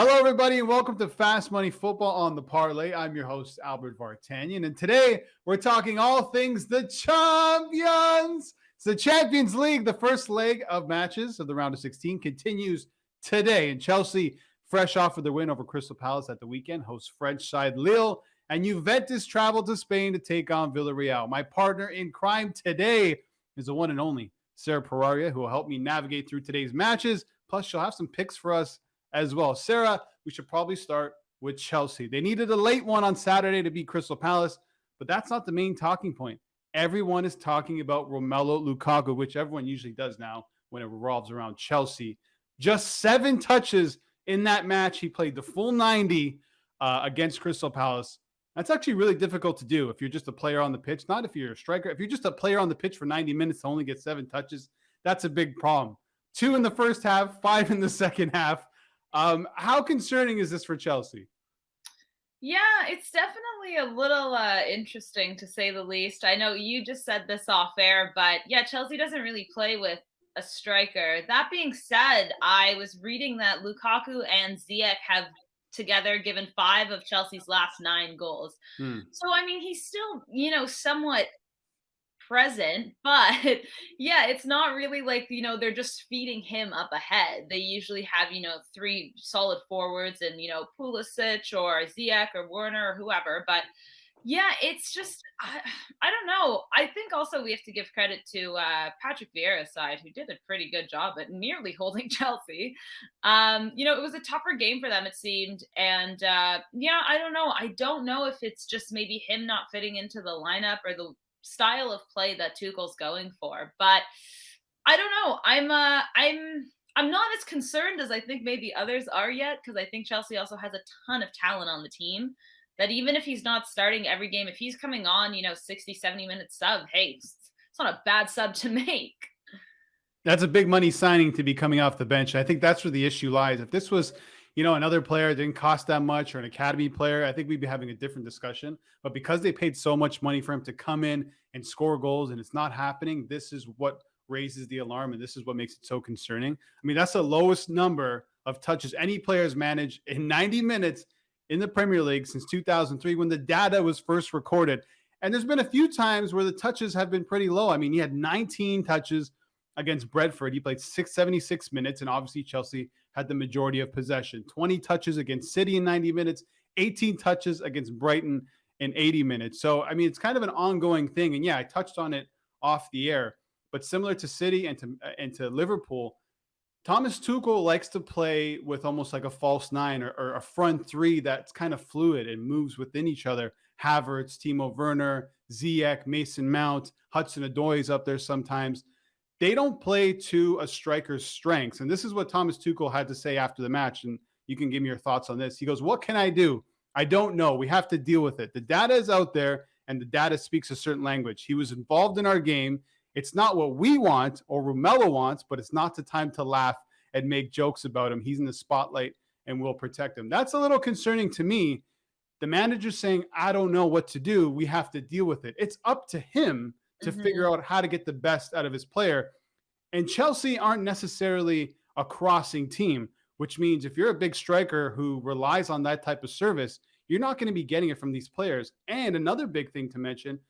Hello, everybody, and welcome to Fast Money Football on the Parlay. I'm your host, Albert Vartanian, and today we're talking all things the champions. It's the Champions League. The first leg of matches of the round of 16 continues today, and Chelsea, fresh off of their win over Crystal Palace at the weekend, hosts French side Lille, and Juventus travel to Spain to take on Villarreal. My partner in crime today is the one and only Sara Poraria, who will help me navigate through today's matches. Plus, she'll have some picks for us as well. Sarah, we should probably start with Chelsea. They needed a late one on Saturday to beat Crystal Palace, but that's not the main talking point. Everyone is talking about Romelu Lukaku, which everyone usually does now when it revolves around Chelsea. Just 7 touches in that match. He played the full 90 against Crystal Palace. That's actually really difficult to do if you're just a player on the pitch, not if you're a striker. If you're just a player on the pitch for 90 minutes to only get 7 touches, that's a big problem. 2 in the first half, 5 in the second half. How concerning is this for Chelsea? Yeah, it's definitely a little interesting to say the least. I know you just said this off air, but yeah, Chelsea doesn't really play with a striker. That being said, I was reading that Lukaku and Ziyech have together given 5 of Chelsea's last 9 goals. Hmm. So I mean, he's still, somewhat present, but yeah, it's not really like, they're just feeding him up ahead. They usually have, 3 solid forwards and, Pulisic or Ziyech or Werner or whoever. But yeah, it's just, I don't know. I think also we have to give credit to Patrick Vieira's side, who did a pretty good job at nearly holding Chelsea. It was a tougher game for them, it seemed. And yeah, I don't know. I don't know if it's just maybe him not fitting into the lineup or the style of play that Tuchel's going for. But I don't know. I'm not as concerned as I think maybe others are yet, because I think Chelsea also has a ton of talent on the team that even if he's not starting every game, if he's coming on, 60, 70 minute sub, hey, it's not a bad sub to make. That's a big money signing to be coming off the bench. I think that's where the issue lies. If this was, another player that didn't cost that much or an academy player, I think we'd be having a different discussion. But because they paid so much money for him to come in and score goals and it's not happening, this is what raises the alarm and this is what makes it so concerning. I mean, that's the lowest number of touches any players managed in 90 minutes in the Premier League since 2003 when the data was first recorded. And there's been a few times where the touches have been pretty low. I mean, he had 19 touches against Brentford. He played 676 minutes, and obviously Chelsea had the majority of possession. 20 touches against City in 90 minutes, 18 touches against Brighton in 80 minutes. So, I mean, it's kind of an ongoing thing. And yeah, I touched on it off the air, but similar to City and to Liverpool, Thomas Tuchel likes to play with almost like a false 9 or a front 3 that's kind of fluid and moves within each other. Havertz, Timo Werner, Ziyech, Mason Mount, Hudson-Odoi is up there sometimes. They don't play to a striker's strengths. And this is what Thomas Tuchel had to say after the match. And you can give me your thoughts on this. He goes, "What can I do? I don't know. We have to deal with it. The data is out there and the data speaks a certain language. He was involved in our game. It's not what we want or Romelu wants, but it's not the time to laugh and make jokes about him. He's in the spotlight and we'll protect him." That's a little concerning to me. The manager's saying, "I don't know what to do. We have to deal with it." It's up to him to Mhm. figure out how to get the best out of his player. And Chelsea aren't necessarily a crossing team, which means if you're a big striker who relies on that type of service, you're not going to be getting it from these players. And another big thing to mention,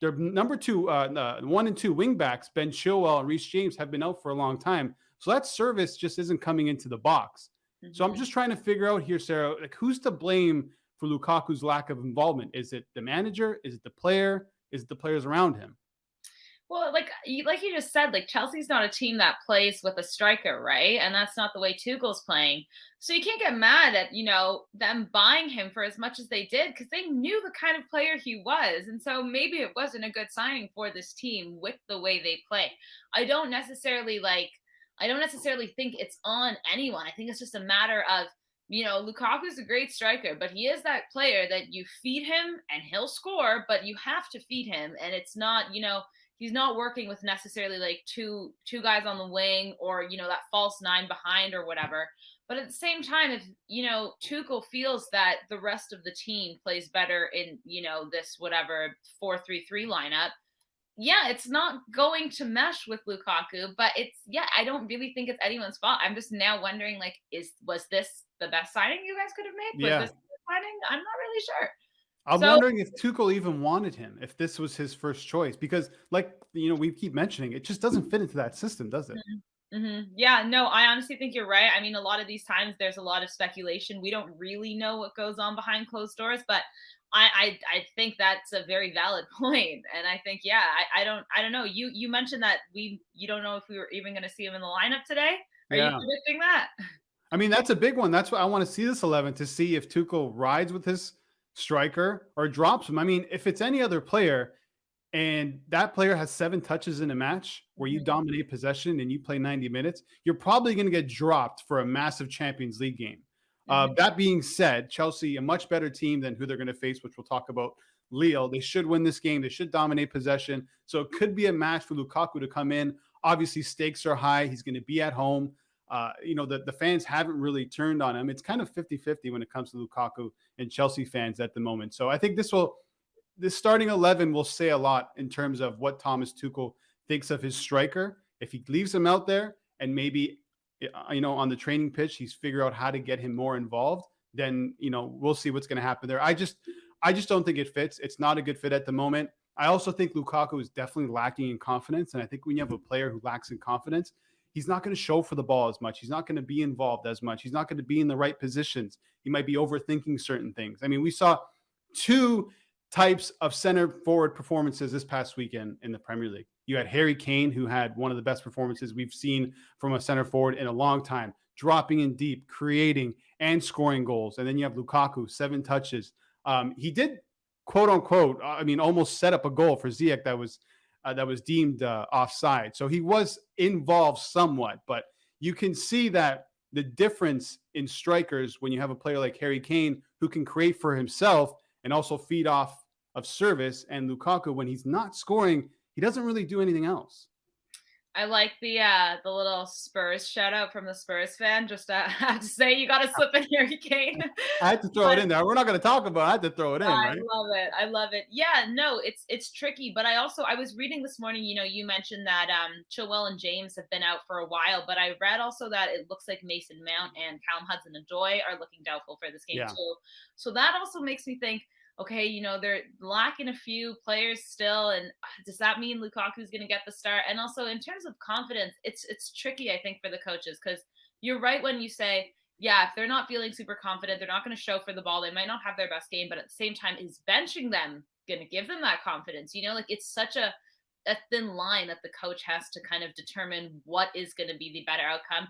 their number 2, 1 and 2 wing backs, Ben Chilwell and Reece James, have been out for a long time. So that service just isn't coming into the box. So I'm Mhm. just trying to figure out here, Sarah, like who's to blame for Lukaku's lack of involvement? Is it the manager? Is it the player? Is it the players around him? Well, like you just said, like Chelsea's not a team that plays with a striker, right? And that's not the way Tuchel's playing. So you can't get mad at, them buying him for as much as they did, because they knew the kind of player he was. And so maybe it wasn't a good signing for this team with the way they play. I don't necessarily I don't necessarily think it's on anyone. I think it's just a matter of, Lukaku's a great striker, but he is that player that you feed him and he'll score, but you have to feed him. And it's not, he's not working with necessarily like two guys on the wing, or that false 9 behind or whatever. But at the same time, if Tuchel feels that the rest of the team plays better in this whatever 4-3-3 lineup, Yeah, it's not going to mesh with Lukaku, but I don't really think it's anyone's fault. I'm just now wondering, like, was this the best signing you guys could have made? Was Yeah. this the best signing? I'm not really sure. I'm So wondering if Tuchel even wanted him, if this was his first choice, because like, we keep mentioning, it just doesn't fit into that system, does it? mhm, mhm. Yeah, no, I honestly think you're right. I mean, a lot of these times there's a lot of speculation. We don't really know what goes on behind closed doors, but I think that's a very valid point. And I think, yeah, I don't know. You mentioned that you don't know if we were even going to see him in the lineup today. Are you Yeah. predicting that? I mean, that's a big one. That's why I want to see this 11 to see if Tuchel rides with his striker or drops him. I mean, if it's any other player and that player has 7 touches in a match where you Mhm, dominate possession and you play 90 minutes, you're probably going to get dropped for a massive Champions League game. mhm, That being said, Chelsea, a much better team than who they're going to face, which we'll talk about. Lille, they should win this game. They should dominate possession. So it could be a match for Lukaku to come in. Obviously, stakes are high. He's going to be at home. The fans haven't really turned on him. It's kind of 50-50 when it comes to Lukaku and Chelsea fans at the moment. So I think this starting 11 will say a lot in terms of what Thomas Tuchel thinks of his striker. If he leaves him out there and maybe on the training pitch he's figure out how to get him more involved, then we'll see what's going to happen there. I just don't think it fits. It's not a good fit at the moment. I also think Lukaku is definitely lacking in confidence, and I think when you have a player who lacks in confidence, he's not going to show for the ball as much. He's not going to be involved as much. He's not going to be in the right positions. He might be overthinking certain things. I mean, we saw two types of center forward performances this past weekend in the Premier League. You had Harry Kane, who had one of the best performances we've seen from a center forward in a long time, dropping in deep, creating and scoring goals. And then you have Lukaku, 7 touches. He did, quote unquote, I mean, almost set up a goal for Ziyech that was deemed offside. So he was involved somewhat, but you can see that the difference in strikers when you have a player like Harry Kane who can create for himself and also feed off of service, and Lukaku, when he's not scoring, he doesn't really do anything else. I like the little Spurs shout out from the Spurs fan. Just have to say you got to slip in Harry Kane. I had to throw it But in there. We're not going to talk about it. I had to throw it in, I right? love it. I love it. Yeah, no, it's tricky, but I was reading this morning, you mentioned that Chilwell and James have been out for a while, but I read also that it looks like Mason Mount and Callum Hudson-Odoi are looking doubtful for this game Yeah. too. So that also makes me think, okay, they're lacking a few players still, and does that mean Lukaku's going to get the start? And also in terms of confidence, it's tricky I think for the coaches because you're right when you say, yeah, if they're not feeling super confident, they're not going to show for the ball. They might not have their best game, but at the same time, is benching them going to give them that confidence? Like it's such a thin line that the coach has to kind of determine what is going to be the better outcome.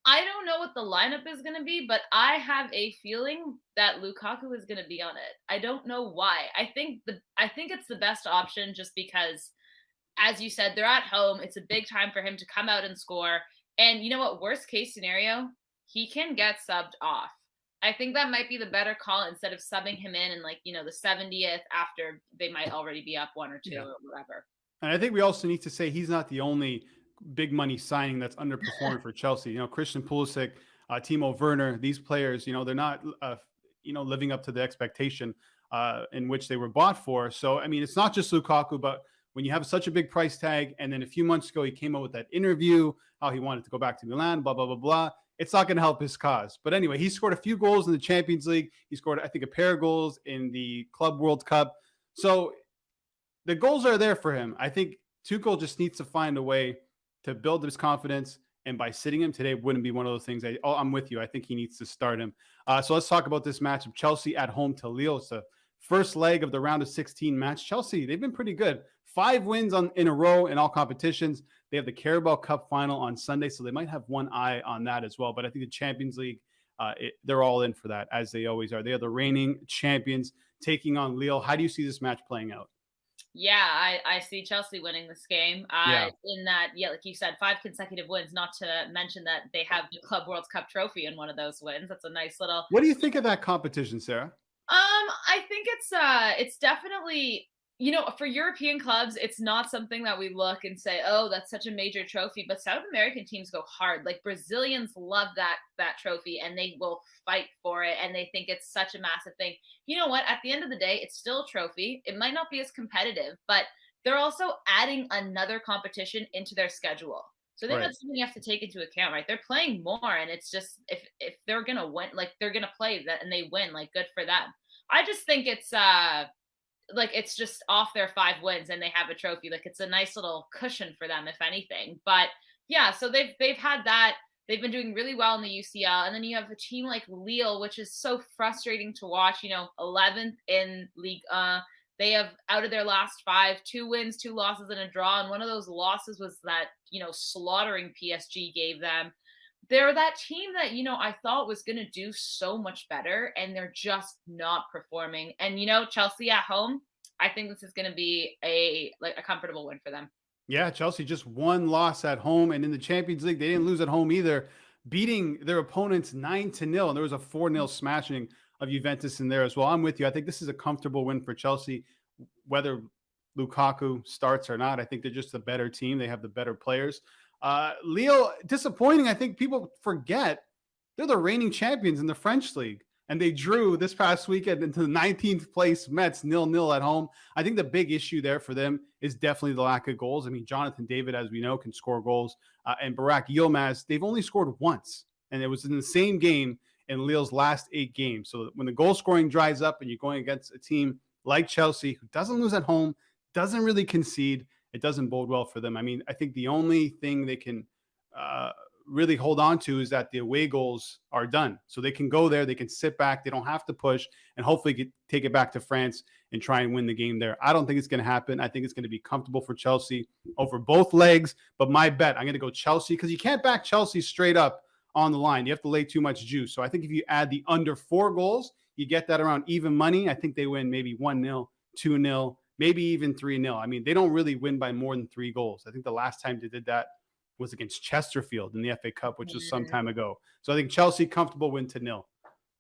I don't know what the lineup is going to be, but I have a feeling that Lukaku is going to be on it. I don't know why. I think it's the best option just because, as you said, they're at home. It's a big time for him to come out and score. And you know what? Worst case scenario, he can get subbed off. I think that might be the better call instead of subbing him in like, the 70th after they might already be up one or two Yeah. or whatever. And I think we also need to say he's not the only big money signing that's underperforming for Chelsea. Christian Pulisic, Timo Werner, these players, they're not, living up to the expectation in which they were bought for. So, I mean, it's not just Lukaku, but when you have such a big price tag, and then a few months ago he came out with that interview, how he wanted to go back to Milan, blah, blah, blah, blah. It's not going to help his cause. But anyway, he scored a few goals in the Champions League. He scored, I think, a pair of goals in the Club World Cup. So the goals are there for him. I think Tuchel just needs to find a way to build his confidence. And by sitting him today wouldn't be one of those things. I'm with you. I think he needs to start him. So let's talk about this matchup. Chelsea at home to Lille. It's the first leg of the round of 16 match. Chelsea, they've been pretty good. 5 wins in a row in all competitions. They have the Carabao Cup final on Sunday, so they might have one eye on that as well. But I think the Champions League, they're all in for that, as they always are. They are the reigning champions taking on Lille. How do you see this match playing out? Yeah, I see Chelsea winning this game. Yeah. In that, yeah, like you said, 5 consecutive wins. Not to mention that they have the Club World Cup trophy in one of those wins. That's a nice little. What do you think of that competition, Sarah? I think it's definitely, for European clubs, it's not something that we look and say, "Oh, that's such a major trophy." But South American teams go hard. Like Brazilians love that trophy and they will fight for it and they think it's such a massive thing. You know what? At the end of the day, it's still a trophy. It might not be as competitive, but they're also adding another competition into their schedule. So I think Right. that's something you have to take into account, right? They're playing more, and it's just if they're gonna win, like they're gonna play that and they win, like good for them. I just think it's like it's just off their 5 wins and they have a trophy. Like it's a nice little cushion for them, if anything. But yeah, so they've had that. They've been doing really well in the UCL, and then you have a team like Lille, which is so frustrating to watch. 11th in League. They have out of their last five, 2 wins, 2 losses, and a draw. And one of those losses was that slaughtering PSG gave them. They're that team that I thought was going to do so much better, and they're just not performing. And Chelsea at home, I think this is going to be a comfortable win for them. Yeah, Chelsea just one loss at home, and in the Champions League, they didn't lose at home either, beating their opponents 9-0. And there was a 4-0 smashing of Juventus in there as well. I'm with you. I think this is a comfortable win for Chelsea, whether Lukaku starts or not. I think they're just a better team. They have the better players. Leo, disappointing. I think people forget they're the reigning champions in the French league. And they drew this past weekend into the 19th place Mets 0-0 at home. I think the big issue there for them is definitely the lack of goals. I mean, Jonathan David, as we know, can score goals. And Barak Yilmaz, they've only scored once. And it was in the same game in Lille's last 8 games. So when the goal scoring dries up and you're going against a team like Chelsea, who doesn't lose at home, doesn't really concede, it doesn't bode well for them. I mean, I think the only thing they can really hold on to is that the away goals are done. So they can go there, they can sit back, they don't have to push, and hopefully take it back to France and try and win the game there. I don't think it's going to happen. I think it's going to be comfortable for Chelsea over both legs. But my bet, I'm going to go Chelsea, because you can't back Chelsea straight up on the line. You have to lay too much juice. So I think if you add the under 4 goals, you get that around even money. I think they win maybe 1-0, 2-0, maybe even 3-0. I mean, they don't really win by more than 3 goals. I think the last time they did that was against Chesterfield in the FA Cup, which was some time ago. So I think Chelsea comfortable win to 0.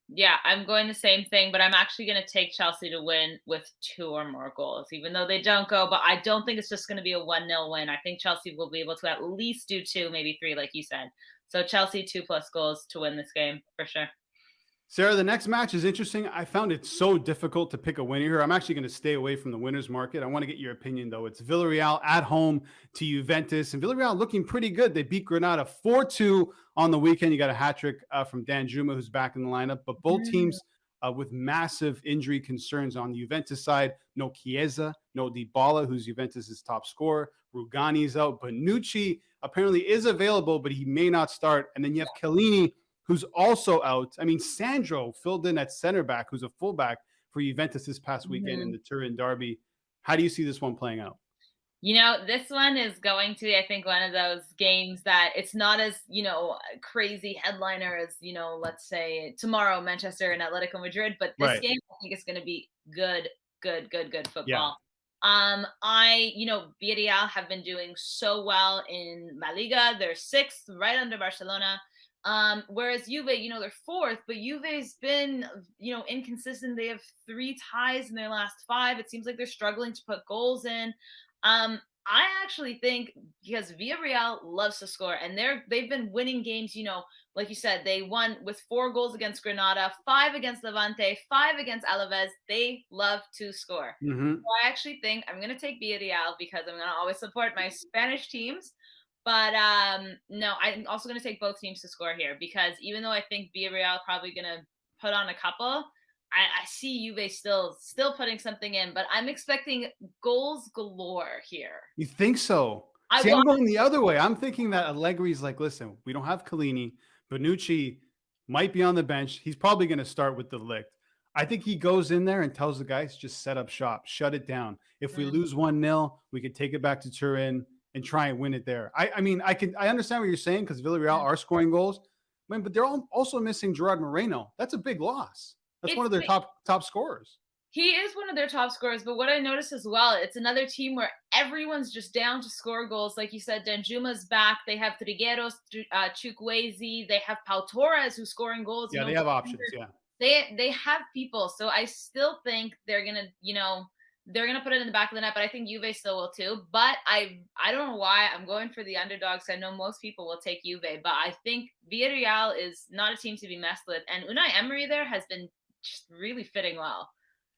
Yeah, I'm going the same thing, but I'm actually going to take Chelsea to win with 2 or more goals, even though they don't go. But I don't think it's just going to be a 1-0 win. I think Chelsea will be able to at least do 2, maybe 3, like you said. So Chelsea 2+ goals to win this game for sure. Sarah, the next match is interesting. I found it so difficult to pick a winner here. I'm actually going to stay away from the winner's market. I want to get your opinion, though. It's Villarreal at home to Juventus. And Villarreal looking pretty good. They beat Granada 4-2 on the weekend. You got a hat trick from Dan Juma, who's back in the lineup. But both teams with massive injury concerns on the Juventus side. No Chiesa, no Dybala, who's Juventus' top scorer. Rugani's out. Bonucci apparently is available, but he may not start. And then you have Chiellini, who's also out. I mean, Sandro filled in at center back, who's a fullback for Juventus this past weekend in the Turin derby. How do you see this one playing out? This one is going to be, I think, one of those games that it's not as, crazy headliner as, let's say tomorrow, Manchester and Atletico Madrid. But this Right. game, I think, is going to be good football. Yeah. Villarreal have been doing so well in La Liga. They're 6th, right under Barcelona. Whereas Juve, they're 4th, but Juve's been, inconsistent. They have 3 ties in their last 5. It seems like they're struggling to put goals in. I actually think because Villarreal loves to score, and they've been winning games, like you said, they won with 4 goals against Granada, 5 against Levante, 5 against Alaves. They love to score. Mm-hmm. So I actually think I'm going to take Villarreal because I'm going to always support my Spanish teams. But no, I'm also going to take both teams to score here because even though I think Villarreal probably going to put on a couple, I see Juve still putting something in, but I'm expecting goals galore here. You think so? See, I'm going the other way. I'm thinking that Allegri's like, listen, we don't have Chiellini. Bonucci might be on the bench. He's probably going to start with the Ligt. I think he goes in there and tells the guys, just set up shop, shut it down. If we lose 1-0, we could take it back to Turin and try and win it there. I mean, I understand what you're saying because Villarreal are scoring goals, but they're also missing Gerard Moreno. That's a big loss. That's one of their top scorers. He is one of their top scorers, but what I noticed as well, it's another team where everyone's just down to score goals. Like you said, Danjuma's back. They have Trigueros, Chukwueze. They have Pau Torres who's scoring goals. Yeah, they have options. Yeah, they have people. So I still think they're gonna, they're gonna put it in the back of the net. But I think Juve still will too. But I don't know why I'm going for the underdogs. I know most people will take Juve, but I think Villarreal is not a team to be messed with. And Unai Emery there has been just really fitting well.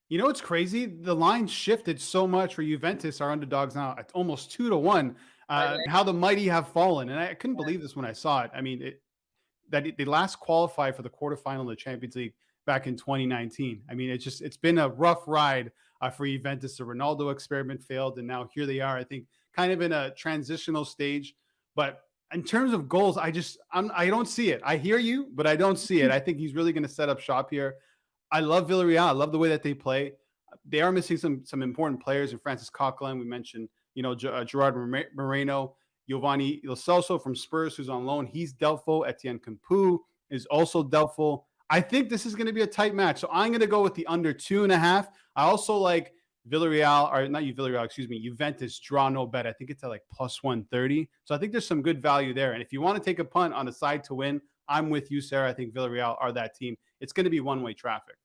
You know what's crazy? The line shifted so much where Juventus are underdogs now at almost 2-1. Are they? How the mighty have fallen, and I couldn't believe this when I saw it. I mean, they last qualified for the quarterfinal of the Champions League back in 2019. I mean, it's been a rough ride for Juventus. The Ronaldo experiment failed, and now here they are. I think kind of in a transitional stage. But in terms of goals, I don't see it. I hear you, but I don't see it. I think he's really going to set up shop here. I love Villarreal. I love the way that they play. They are missing some important players in Francis Coquelin. We mentioned, Gerard Moreno, Giovanni Lo Celso from Spurs, who's on loan. He's doubtful. Etienne Campou is also doubtful. I think this is going to be a tight match. So I'm going to go with the under 2.5. I also like Villarreal, or not you, Villarreal, excuse me, Juventus draw no bet. I think it's at like plus 130. So I think there's some good value there. And if you want to take a punt on a side to win, I'm with you, Sarah. I think Villarreal are that team. It's going to be one-way traffic.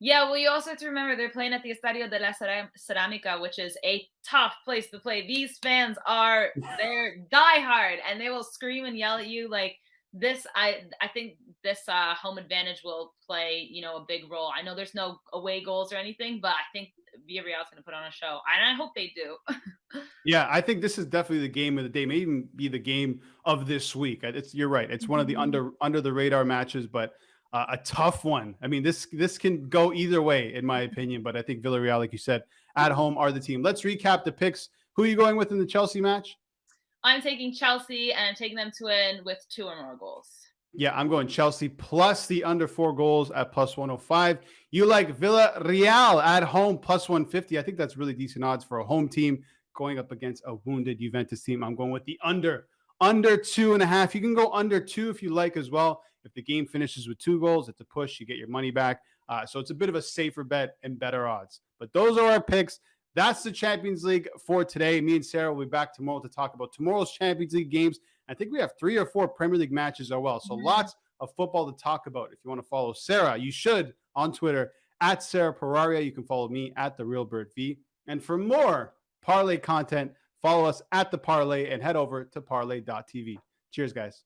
Yeah, well, you also have to remember they're playing at the Estadio de la Ceramica, which is a tough place to play. These fans they're diehard, and they will scream and yell at you like this. I think this home advantage will play, a big role. I know there's no away goals or anything, but I think Villarreal is going to put on a show, and I hope they do. Yeah, I think this is definitely the game of the day. May even be the game of this week. You're right. It's one of the under the radar matches, but a tough one. I mean, this can go either way, in my opinion. But I think Villarreal, like you said, at home are the team. Let's recap the picks. Who are you going with in the Chelsea match? I'm taking Chelsea, and I'm taking them to win with 2 or more goals. Yeah, I'm going Chelsea plus the under 4 goals at plus 105. You like Villarreal at home plus 150. I think that's really decent odds for a home team going up against a wounded Juventus team. I'm going with the under 2.5. You can go under 2 if you like as well. If the game finishes with 2 goals, it's a push. You get your money back. So it's a bit of a safer bet and better odds. But those are our picks. That's the Champions League for today. Me and Sarah will be back tomorrow to talk about tomorrow's Champions League games. I think we have 3 or 4 Premier League matches as well. So lots of football to talk about. If you want to follow Sarah, you should on Twitter at Sara Poraria. You can follow me at The Real Bird V. And for more parlay content, follow us at The Parlay and head over to parlay.tv. Cheers, guys.